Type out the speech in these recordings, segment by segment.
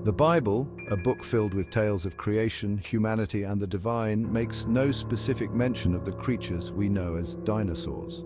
The Bible, a book filled with tales of creation, humanity, and the divine, makes no specific mention of the creatures we know as dinosaurs.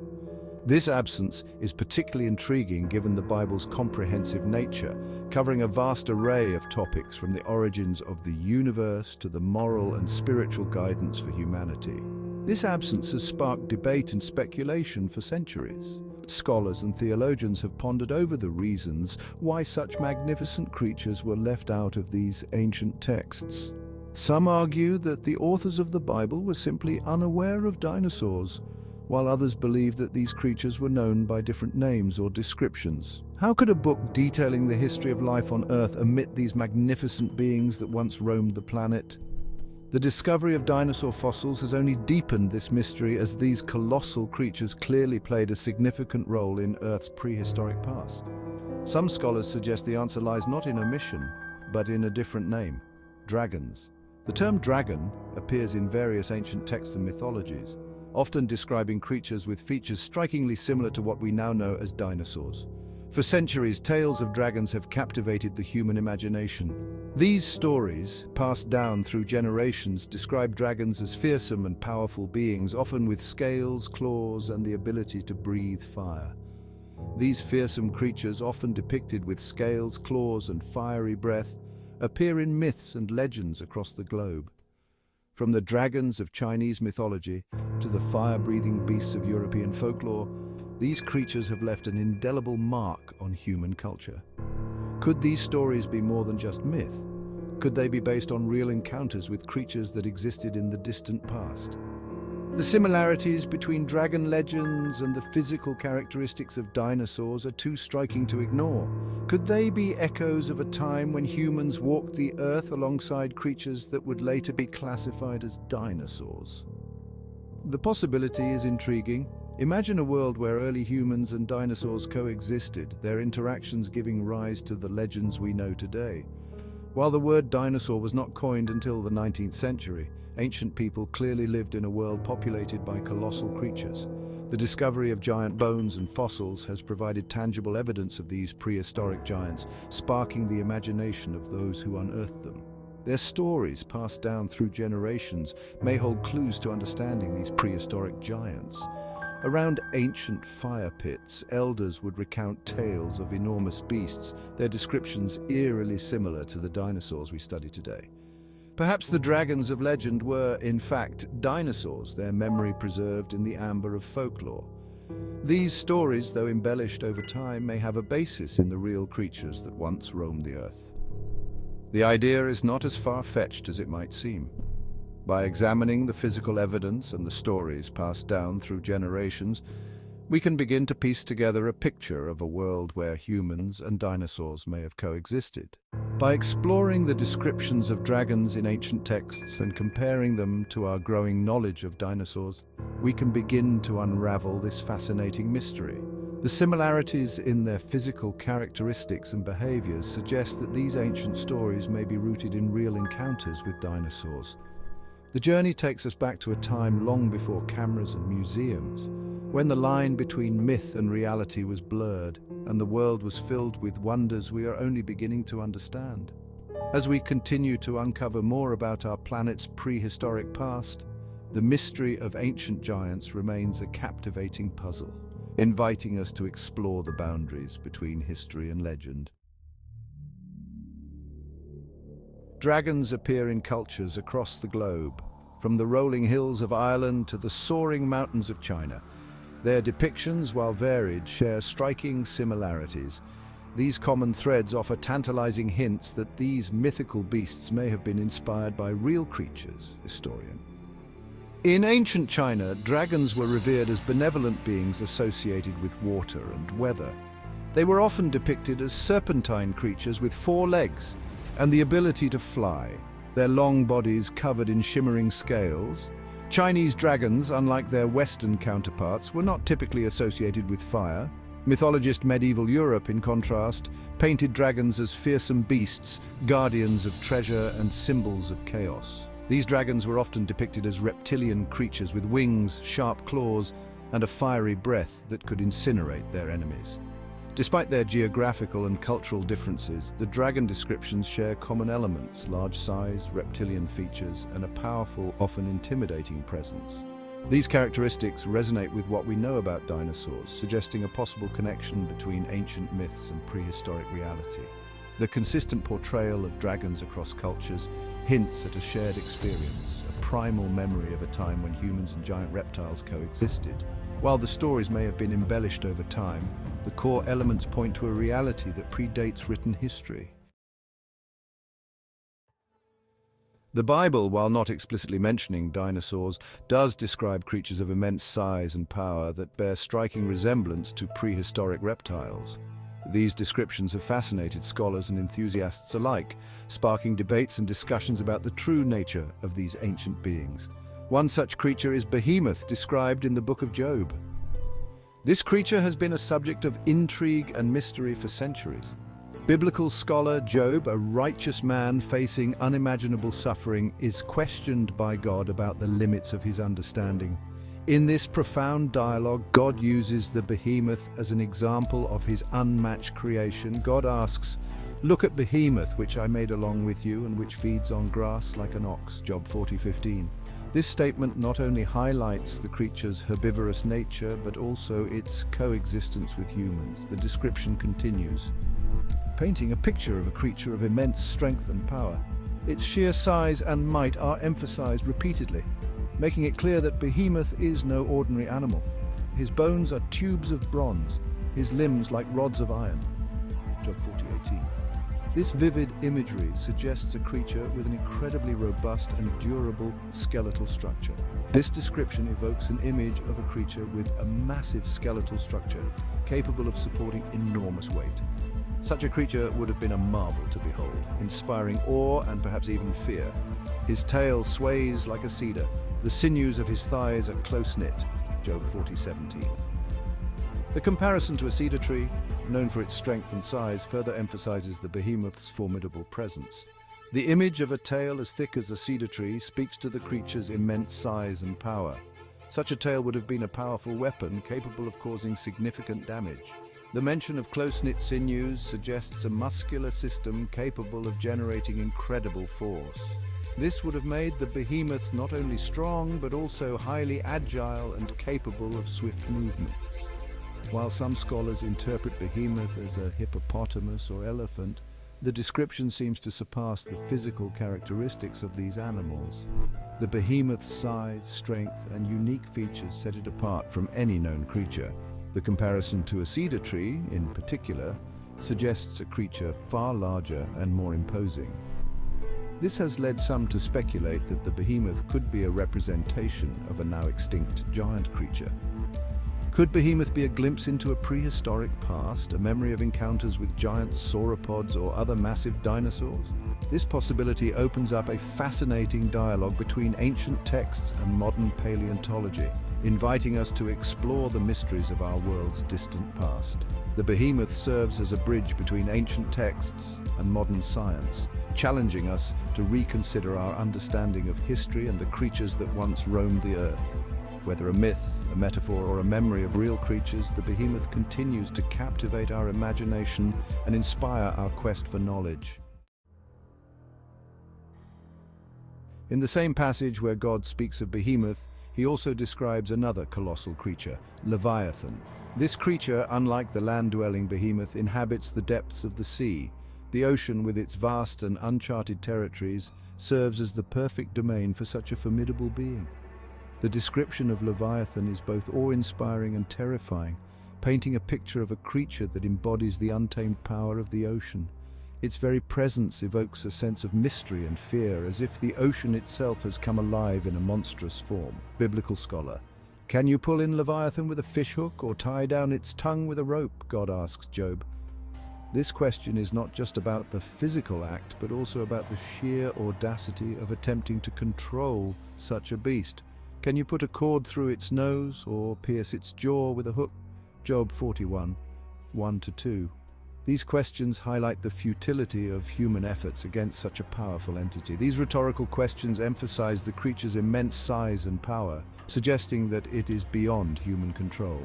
This absence is particularly intriguing given the Bible's comprehensive nature, covering a vast array of topics from the origins of the universe to the moral and spiritual guidance for humanity. This absence has sparked debate and speculation for centuries. Scholars and theologians have pondered over the reasons why such magnificent creatures were left out of these ancient texts. Some argue that the authors of the Bible were simply unaware of dinosaurs, while others believe that these creatures were known by different names or descriptions. How could a book detailing the history of life on Earth omit these magnificent beings that once roamed the planet? The discovery of dinosaur fossils has only deepened this mystery, as these colossal creatures clearly played a significant role in Earth's prehistoric past. Some scholars suggest the answer lies not in omission, but in a different name: dragons. The term dragon appears in various ancient texts and mythologies, often describing creatures with features strikingly similar to what we now know as dinosaurs. For centuries, tales of dragons have captivated the human imagination. These stories, passed down through generations, describe dragons as fearsome and powerful beings, often with scales, claws, and the ability to breathe fire. These fearsome creatures, often depicted with scales, claws, and fiery breath, appear in myths and legends across the globe. From the dragons of Chinese mythology to the fire-breathing beasts of European folklore, these creatures have left an indelible mark on human culture. Could these stories be more than just myth? Could they be based on real encounters with creatures that existed in the distant past? The similarities between dragon legends and the physical characteristics of dinosaurs are too striking to ignore. Could they be echoes of a time when humans walked the earth alongside creatures that would later be classified as dinosaurs? The possibility is intriguing. Imagine a world where early humans and dinosaurs coexisted, their interactions giving rise to the legends we know today. While the word dinosaur was not coined until the 19th century, ancient people clearly lived in a world populated by colossal creatures. The discovery of giant bones and fossils has provided tangible evidence of these prehistoric giants, sparking the imagination of those who unearthed them. Their stories, passed down through generations, may hold clues to understanding these prehistoric giants. Around ancient fire pits, elders would recount tales of enormous beasts, their descriptions eerily similar to the dinosaurs we study today. Perhaps the dragons of legend were, in fact, dinosaurs, their memory preserved in the amber of folklore. These stories, though embellished over time, may have a basis in the real creatures that once roamed the earth. The idea is not as far-fetched as it might seem. By examining the physical evidence and the stories passed down through generations, we can begin to piece together a picture of a world where humans and dinosaurs may have coexisted. By exploring the descriptions of dragons in ancient texts and comparing them to our growing knowledge of dinosaurs, we can begin to unravel this fascinating mystery. The similarities in their physical characteristics and behaviors suggest that these ancient stories may be rooted in real encounters with dinosaurs. The journey takes us back to a time long before cameras and museums, when the line between myth and reality was blurred, and the world was filled with wonders we are only beginning to understand. As we continue to uncover more about our planet's prehistoric past, the mystery of ancient giants remains a captivating puzzle, inviting us to explore the boundaries between history and legend. Dragons appear in cultures across the globe, from the rolling hills of Ireland to the soaring mountains of China. Their depictions, while varied, share striking similarities. These common threads offer tantalizing hints that these mythical beasts may have been inspired by real creatures, historian. In ancient China, dragons were revered as benevolent beings associated with water and weather. They were often depicted as serpentine creatures with 4 legs and the ability to fly, their long bodies covered in shimmering scales. Chinese dragons, unlike their Western counterparts, were not typically associated with fire. Mythologist medieval Europe, in contrast, painted dragons as fearsome beasts, guardians of treasure and symbols of chaos. These dragons were often depicted as reptilian creatures with wings, sharp claws, and a fiery breath that could incinerate their enemies. Despite their geographical and cultural differences, the dragon descriptions share common elements: large size, reptilian features, and a powerful, often intimidating presence. These characteristics resonate with what we know about dinosaurs, suggesting a possible connection between ancient myths and prehistoric reality. The consistent portrayal of dragons across cultures hints at a shared experience, a primal memory of a time when humans and giant reptiles coexisted. While the stories may have been embellished over time, the core elements point to a reality that predates written history. The Bible, while not explicitly mentioning dinosaurs, does describe creatures of immense size and power that bear striking resemblance to prehistoric reptiles. These descriptions have fascinated scholars and enthusiasts alike, sparking debates and discussions about the true nature of these ancient beings. One such creature is Behemoth, described in the Book of Job. This creature has been a subject of intrigue and mystery for centuries. Biblical scholar Job, a righteous man facing unimaginable suffering, is questioned by God about the limits of his understanding. In this profound dialogue, God uses the behemoth as an example of his unmatched creation. God asks, "Look at Behemoth, which I made along with you, and which feeds on grass like an ox." Job 40:15. This statement not only highlights the creature's herbivorous nature, but also its coexistence with humans. The description continues, painting a picture of a creature of immense strength and power. Its sheer size and might are emphasized repeatedly, making it clear that Behemoth is no ordinary animal. His bones are tubes of bronze, his limbs like rods of iron. Job 40:18. This vivid imagery suggests a creature with an incredibly robust and durable skeletal structure. This description evokes an image of a creature with a massive skeletal structure, capable of supporting enormous weight. Such a creature would have been a marvel to behold, inspiring awe and perhaps even fear. His tail sways like a cedar. The sinews of his thighs are close-knit. Job 40:17. The comparison to a cedar tree, known for its strength and size, further emphasizes the behemoth's formidable presence. The image of a tail as thick as a cedar tree speaks to the creature's immense size and power. Such a tail would have been a powerful weapon, capable of causing significant damage. The mention of close-knit sinews suggests a muscular system capable of generating incredible force. This would have made the behemoth not only strong, but also highly agile and capable of swift movements. While some scholars interpret Behemoth as a hippopotamus or elephant, the description seems to surpass the physical characteristics of these animals. The behemoth's size, strength, and unique features set it apart from any known creature. The comparison to a cedar tree, in particular, suggests a creature far larger and more imposing. This has led some to speculate that the behemoth could be a representation of a now extinct giant creature. Could Behemoth be a glimpse into a prehistoric past, a memory of encounters with giant sauropods or other massive dinosaurs? This possibility opens up a fascinating dialogue between ancient texts and modern paleontology, inviting us to explore the mysteries of our world's distant past. The Behemoth serves as a bridge between ancient texts and modern science, challenging us to reconsider our understanding of history and the creatures that once roamed the earth. Whether a myth, a metaphor, or a memory of real creatures, the Behemoth continues to captivate our imagination and inspire our quest for knowledge. In the same passage where God speaks of Behemoth, he also describes another colossal creature, Leviathan. This creature, unlike the land-dwelling behemoth, inhabits the depths of the sea. The ocean, with its vast and uncharted territories, serves as the perfect domain for such a formidable being. The description of Leviathan is both awe-inspiring and terrifying, painting a picture of a creature that embodies the untamed power of the ocean. Its very presence evokes a sense of mystery and fear, as if the ocean itself has come alive in a monstrous form. Biblical scholar: can you pull in Leviathan with a fishhook or tie down its tongue with a rope? God asks Job. This question is not just about the physical act, but also about the sheer audacity of attempting to control such a beast. Can you put a cord through its nose or pierce its jaw with a hook? Job 41, 1-2. These questions highlight the futility of human efforts against such a powerful entity. These rhetorical questions emphasize the creature's immense size and power, suggesting that it is beyond human control.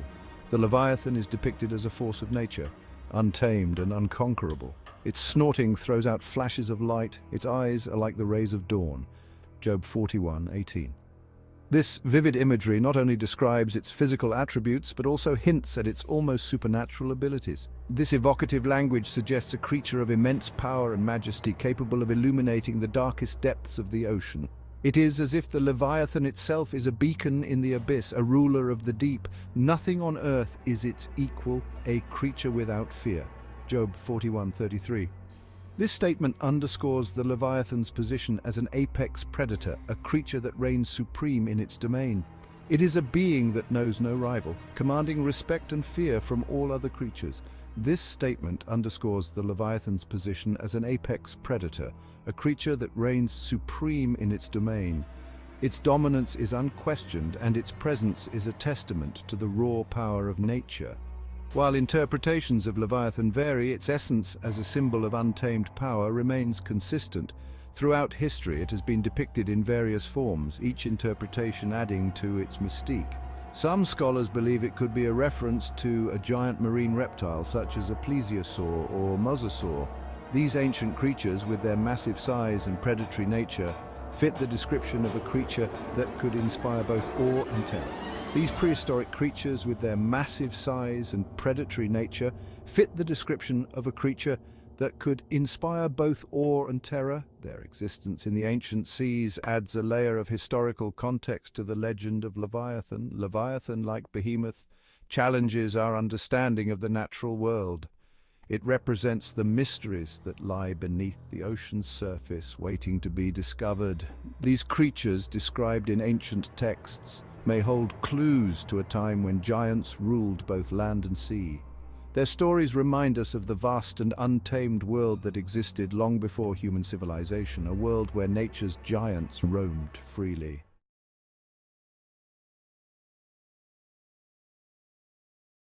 The Leviathan is depicted as a force of nature, untamed and unconquerable. Its snorting throws out flashes of light, its eyes are like the rays of dawn. Job 41:18. This vivid imagery not only describes its physical attributes, but also hints at its almost supernatural abilities. This evocative language suggests a creature of immense power and majesty, capable of illuminating the darkest depths of the ocean. It is as if the Leviathan itself is a beacon in the abyss, a ruler of the deep. Nothing on earth is its equal, a creature without fear. Job 41:33. This statement underscores the Leviathan's position as an apex predator, a creature that reigns supreme in its domain. It is a being that knows no rival, commanding respect and fear from all other creatures. This statement underscores the Leviathan's position as an apex predator, a creature that reigns supreme in its domain. Its dominance is unquestioned, and its presence is a testament to the raw power of nature. While interpretations of Leviathan vary, its essence as a symbol of untamed power remains consistent. Throughout history, it has been depicted in various forms, each interpretation adding to its mystique. Some scholars believe it could be a reference to a giant marine reptile such as a plesiosaur or mosasaur. These ancient creatures, with their massive size and predatory nature, fit the description of a creature that could inspire both awe and terror. These prehistoric creatures, with their massive size and predatory nature, fit the description of a creature that could inspire both awe and terror. Their existence in the ancient seas adds a layer of historical context to the legend of Leviathan. Leviathan, like Behemoth, challenges our understanding of the natural world. It represents the mysteries that lie beneath the ocean's surface, waiting to be discovered. These creatures, described in ancient texts, may hold clues to a time when giants ruled both land and sea. Their stories remind us of the vast and untamed world that existed long before human civilization, a world where nature's giants roamed freely.